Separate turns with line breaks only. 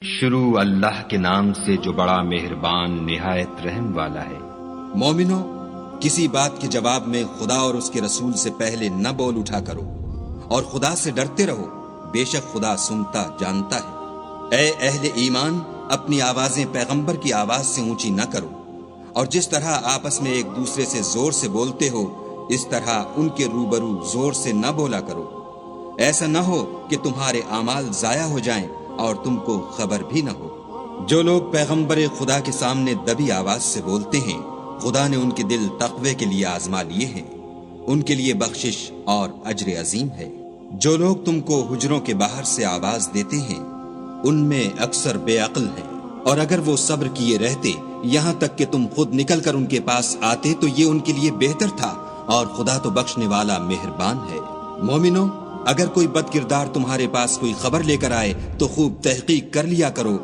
شروع اللہ کے نام سے جو بڑا مہربان نہایت رحم والا ہے۔
مومنو، کسی بات کے جواب میں خدا اور اس کے رسول سے پہلے نہ بول اٹھا کرو، اور خدا سے ڈرتے رہو، بے شک خدا سنتا جانتا ہے۔ اے اہل ایمان، اپنی آوازیں پیغمبر کی آواز سے اونچی نہ کرو، اور جس طرح آپس میں ایک دوسرے سے زور سے بولتے ہو اس طرح ان کے روبرو زور سے نہ بولا کرو، ایسا نہ ہو کہ تمہارے اعمال ضائع ہو جائیں اور تم کو خبر بھی نہ ہو۔ جو لوگ پیغمبر خدا کے سامنے دبی آواز سے بولتے ہیں، خدا نے ان کے دل تقوی کے لیے آزما لیے ہیں، ان کے لیے بخشش اور اجر عظیم ہے۔ جو لوگ تم کو حجروں کے باہر سے آواز دیتے ہیں ان میں اکثر بے عقل ہیں، اور اگر وہ صبر کیے رہتے یہاں تک کہ تم خود نکل کر ان کے پاس آتے تو یہ ان کے لیے بہتر تھا، اور خدا تو بخشنے والا مہربان ہے۔ مومنو، اگر کوئی بد کردار تمہارے پاس کوئی خبر لے کر آئے تو خوب تحقیق کر لیا کرو